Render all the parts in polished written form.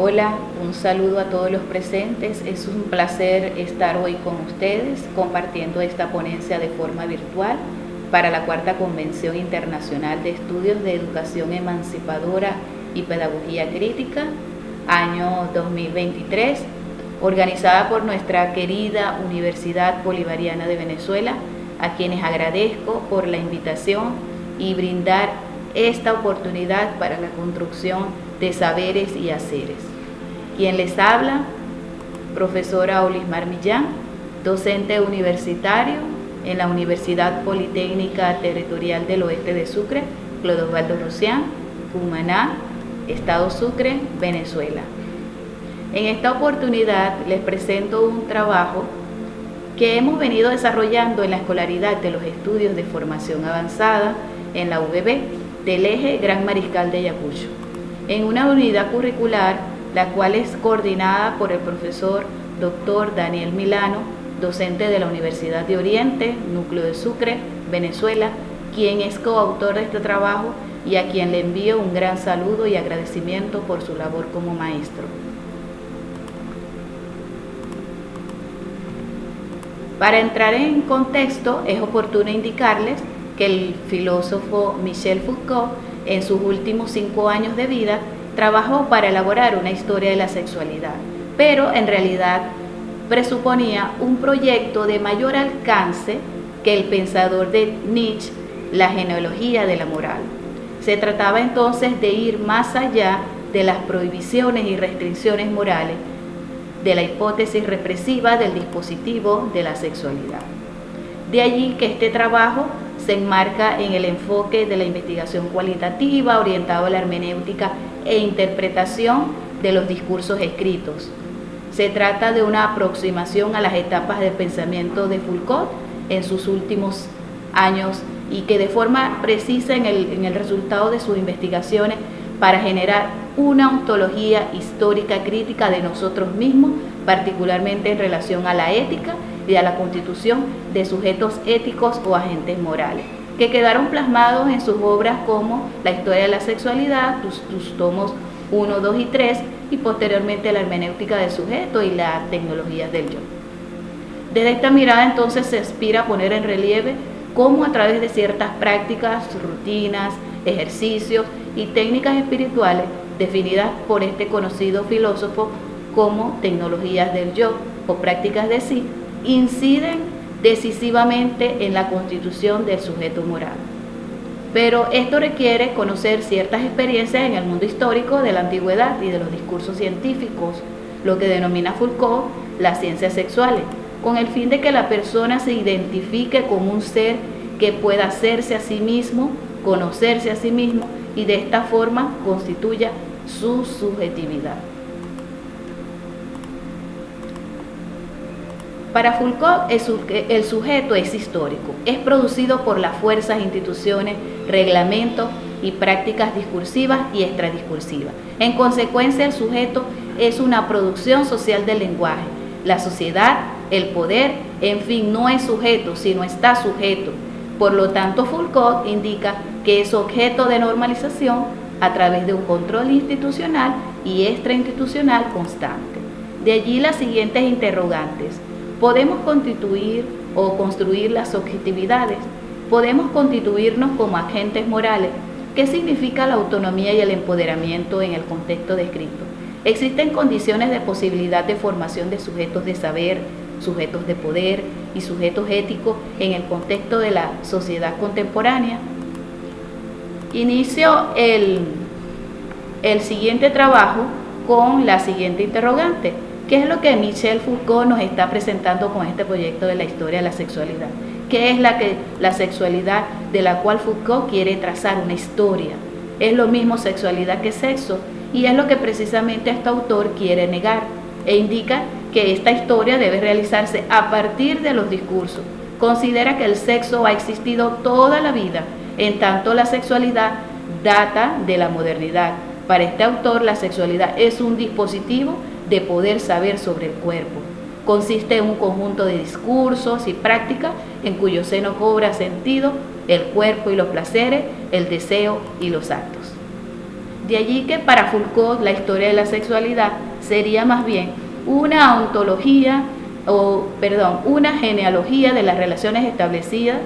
Hola, un saludo a todos los presentes. Es un placer estar hoy con ustedes compartiendo esta ponencia de forma virtual para la Cuarta Convención Internacional de Estudios de Educación Emancipadora y Pedagogía Crítica, año 2023, organizada por nuestra querida Universidad Bolivariana de Venezuela, a quienes agradezco por la invitación y brindar esta oportunidad para la construcción de saberes y haceres. Quien les habla, profesora Olismar Millán, docente universitario en la Universidad Politécnica Territorial del Oeste de Sucre, Clodovaldo Rusián, Cumaná, Estado Sucre, Venezuela. En esta oportunidad les presento un trabajo que hemos venido desarrollando en la escolaridad de los estudios de formación avanzada en la UBB del eje Gran Mariscal de Ayacucho, en una unidad curricular la cual es coordinada por el profesor Dr. Daniel Milano, docente de la Universidad de Oriente, Núcleo de Sucre, Venezuela, quien es coautor de este trabajo y a quien le envío un gran saludo y agradecimiento por su labor como maestro. Para entrar en contexto, es oportuno indicarles que el filósofo Michel Foucault, en sus últimos 5 años de vida, trabajó para elaborar una historia de la sexualidad, pero en realidad presuponía un proyecto de mayor alcance que el pensador de Nietzsche, la genealogía de la moral. Se trataba entonces de ir más allá de las prohibiciones y restricciones morales, de la hipótesis represiva del dispositivo de la sexualidad. De allí que este trabajo se enmarca en el enfoque de la investigación cualitativa orientado a la hermenéutica e interpretación de los discursos escritos. Se trata de una aproximación a las etapas del pensamiento de Foucault en sus últimos años y que de forma precisa en el resultado de sus investigaciones para generar una ontología histórica crítica de nosotros mismos, particularmente en relación a la ética y a la constitución de sujetos éticos o agentes morales, que quedaron plasmados en sus obras como La historia de la sexualidad, sus tomos 1, 2 y 3, y posteriormente La hermenéutica del sujeto y las tecnologías del yo. Desde esta mirada entonces se aspira a poner en relieve cómo a través de ciertas prácticas, rutinas, ejercicios y técnicas espirituales definidas por este conocido filósofo como tecnologías del yo o prácticas de sí, inciden decisivamente en la constitución del sujeto moral. Pero esto requiere conocer ciertas experiencias en el mundo histórico de la antigüedad y de los discursos científicos, lo que denomina Foucault las ciencias sexuales, con el fin de que la persona se identifique como un ser que pueda hacerse a sí mismo, conocerse a sí mismo y de esta forma constituya su subjetividad. Para Foucault, el sujeto es histórico, es producido por las fuerzas, instituciones, reglamentos y prácticas discursivas y extradiscursivas. En consecuencia, el sujeto es una producción social del lenguaje. La sociedad, el poder, en fin, no es sujeto, sino está sujeto. Por lo tanto, Foucault indica que es objeto de normalización a través de un control institucional y extrainstitucional constante. De allí las siguientes interrogantes. ¿Podemos constituir o construir las objetividades? ¿Podemos constituirnos como agentes morales? ¿Qué significa la autonomía y el empoderamiento en el contexto descrito? ¿Existen condiciones de posibilidad de formación de sujetos de saber, sujetos de poder y sujetos éticos en el contexto de la sociedad contemporánea? Inicio el siguiente trabajo con la siguiente interrogante. ¿Qué es lo que Michel Foucault nos está presentando con este proyecto de la historia de la sexualidad? ¿Qué es la sexualidad de la cual Foucault quiere trazar una historia? ¿Es lo mismo sexualidad que sexo? Y es lo que precisamente este autor quiere negar e indica que esta historia debe realizarse a partir de los discursos. Considera que el sexo ha existido toda la vida, en tanto la sexualidad data de la modernidad. Para este autor, la sexualidad es un dispositivo de poder saber sobre el cuerpo. Consiste en un conjunto de discursos y prácticas en cuyo seno cobra sentido el cuerpo y los placeres, el deseo y los actos. De allí que para Foucault la historia de la sexualidad sería más bien una ontología, una genealogía de las relaciones establecidas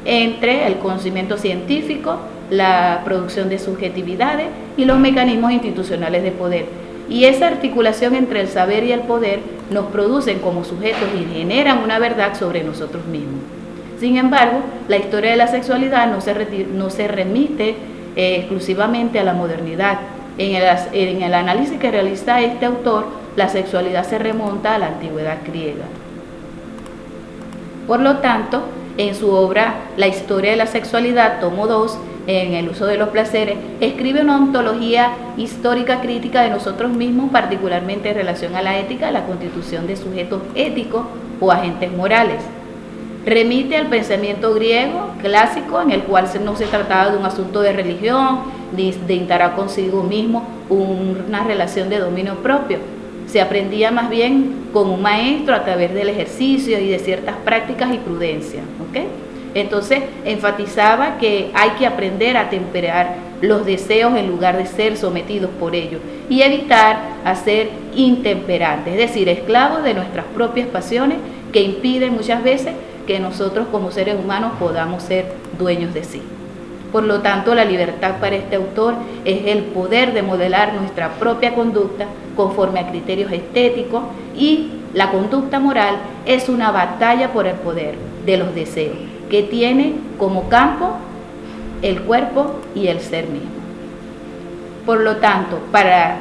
entre el conocimiento científico, la producción de subjetividades y los mecanismos institucionales de poder. Y esa articulación entre el saber y el poder nos producen como sujetos y generan una verdad sobre nosotros mismos. Sin embargo, la historia de la sexualidad no se remite exclusivamente a la modernidad. En el análisis que realiza este autor, la sexualidad se remonta a la antigüedad griega. Por lo tanto, en su obra La historia de la sexualidad, tomo 2, en el uso de los placeres, escribe una ontología histórica crítica de nosotros mismos, particularmente en relación a la ética, la constitución de sujetos éticos o agentes morales. Remite al pensamiento griego clásico, en el cual no se trataba de un asunto de religión, ni de instalar consigo mismo una relación de dominio propio. Se aprendía más bien con un maestro a través del ejercicio y de ciertas prácticas y prudencia, ¿ok? Entonces enfatizaba que hay que aprender a temperar los deseos en lugar de ser sometidos por ellos y evitar a ser intemperantes, es decir, esclavos de nuestras propias pasiones que impiden muchas veces que nosotros como seres humanos podamos ser dueños de sí. Por lo tanto, la libertad para este autor es el poder de modelar nuestra propia conducta conforme a criterios estéticos, y la conducta moral es una batalla por el poder de los deseos, que tiene como campo el cuerpo y el ser mismo. Por lo tanto,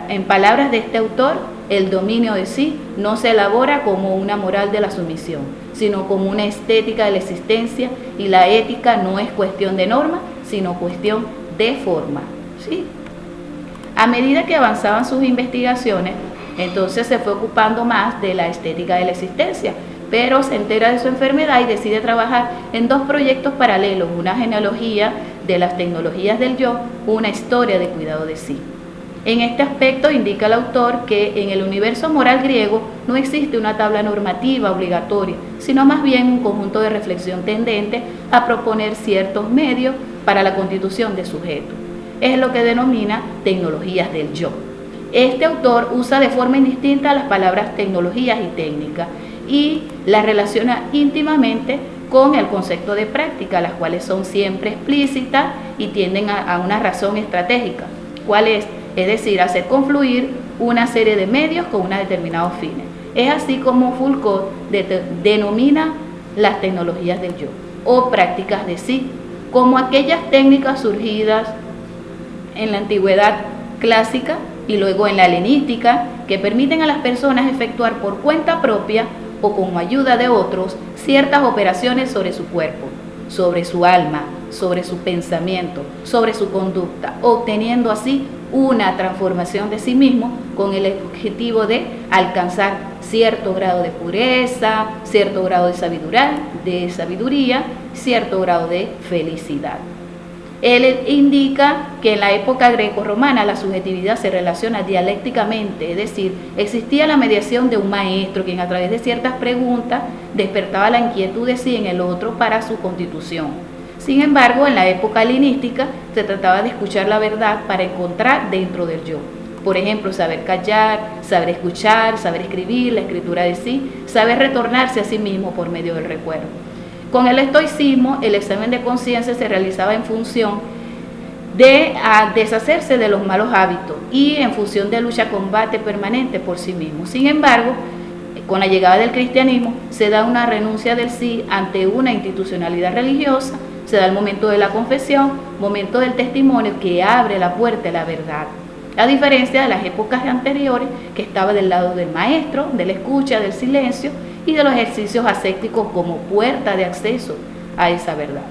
en palabras de este autor, el dominio de sí no se elabora como una moral de la sumisión, sino como una estética de la existencia, y la ética no es cuestión de norma, sino cuestión de forma, ¿sí? A medida que avanzaban sus investigaciones, entonces se fue ocupando más de la estética de la existencia, pero se entera de su enfermedad y decide trabajar en 2 proyectos paralelos: una genealogía de las tecnologías del yo, una historia de cuidado de sí. En este aspecto indica el autor que en el universo moral griego no existe una tabla normativa obligatoria, sino más bien un conjunto de reflexión tendente a proponer ciertos medios para la constitución de sujetos. Es lo que denomina tecnologías del yo. Este autor usa de forma indistinta las palabras tecnologías y técnicas y las relaciona íntimamente con el concepto de práctica, las cuales son siempre explícitas y tienden a una razón estratégica. ¿Cuál es? Es decir, hacer confluir una serie de medios con unos determinados fines. Es así como Foucault denomina las tecnologías del yo o prácticas de sí, como aquellas técnicas surgidas en la antigüedad clásica y luego en la helenística, que permiten a las personas efectuar por cuenta propia o con ayuda de otros ciertas operaciones sobre su cuerpo, sobre su alma, sobre su pensamiento, sobre su conducta, obteniendo así una transformación de sí mismo con el objetivo de alcanzar cierto grado de pureza, cierto grado de sabiduría, cierto grado de felicidad. Él indica que en la época greco-romana la subjetividad se relaciona dialécticamente, es decir, existía la mediación de un maestro quien a través de ciertas preguntas despertaba la inquietud de sí en el otro para su constitución. Sin embargo, en la época helenística se trataba de escuchar la verdad para encontrar dentro del yo. Por ejemplo, saber callar, saber escuchar, saber escribir, la escritura de sí, saber retornarse a sí mismo por medio del recuerdo. Con el estoicismo, el examen de conciencia se realizaba en función de deshacerse de los malos hábitos y en función de lucha-combate permanente por sí mismo. Sin embargo, con la llegada del cristianismo, se da una renuncia del sí ante una institucionalidad religiosa, se da el momento de la confesión, momento del testimonio que abre la puerta a la verdad. A diferencia de las épocas anteriores, que estaba del lado del maestro, de la escucha, del silencio y de los ejercicios ascéticos como puerta de acceso a esa verdad.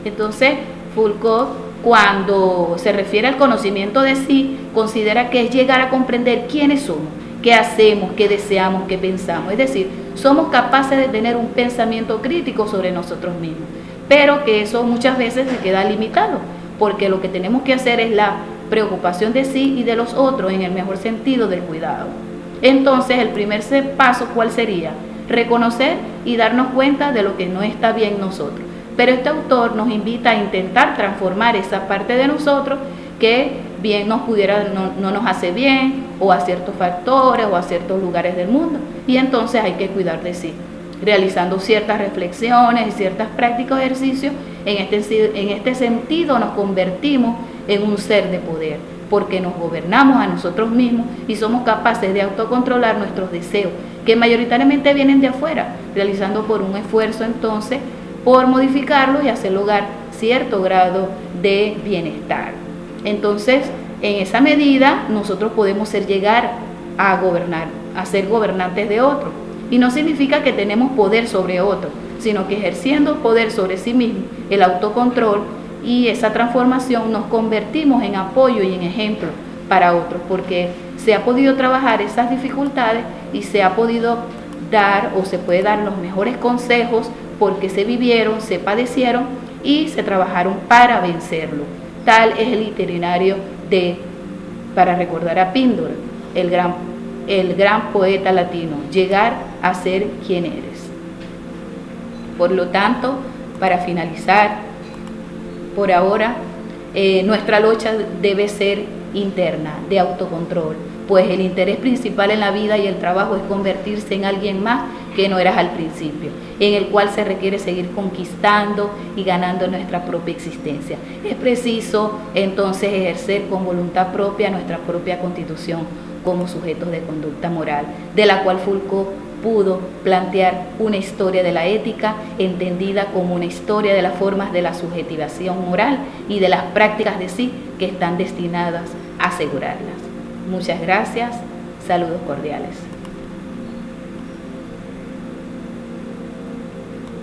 Entonces, Foucault, cuando se refiere al conocimiento de sí, considera que es llegar a comprender quiénes somos, qué hacemos, qué deseamos, qué pensamos. Es decir, somos capaces de tener un pensamiento crítico sobre nosotros mismos, pero que eso muchas veces se queda limitado, porque lo que tenemos que hacer es la preocupación de sí y de los otros en el mejor sentido del cuidado. Entonces, el primer paso, ¿cuál sería? Reconocer y darnos cuenta de lo que no está bien en nosotros. Pero este autor nos invita a intentar transformar esa parte de nosotros que bien no nos hace bien, o a ciertos factores o a ciertos lugares del mundo, y entonces hay que cuidar de sí, realizando ciertas reflexiones y ciertas prácticas de ejercicio. En este sentido nos convertimos en un ser de poder, porque nos gobernamos a nosotros mismos y somos capaces de autocontrolar nuestros deseos, que mayoritariamente vienen de afuera, realizando por un esfuerzo entonces por modificarlos y hacer lograr cierto grado de bienestar. Entonces, en esa medida, nosotros podemos llegar a gobernar, a ser gobernantes de otros. Y no significa que tenemos poder sobre otros, sino que ejerciendo poder sobre sí mismo, el autocontrol y esa transformación, nos convertimos en apoyo y en ejemplo para otros, porque se ha podido trabajar esas dificultades y se ha podido dar o se puede dar los mejores consejos porque se vivieron, se padecieron y se trabajaron para vencerlo. Tal es el itinerario para recordar a Píndaro, el gran poeta latino, llegar a ser quien eres. Por lo tanto, para finalizar, por ahora, nuestra lucha debe ser interna, de autocontrol, pues el interés principal en la vida y el trabajo es convertirse en alguien más que no eras al principio, en el cual se requiere seguir conquistando y ganando nuestra propia existencia. Es preciso entonces ejercer con voluntad propia nuestra propia constitución como sujetos de conducta moral, de la cual Foucault pudo plantear una historia de la ética entendida como una historia de las formas de la subjetivación moral y de las prácticas de sí que están destinadas a asegurarlas. Muchas gracias, saludos cordiales.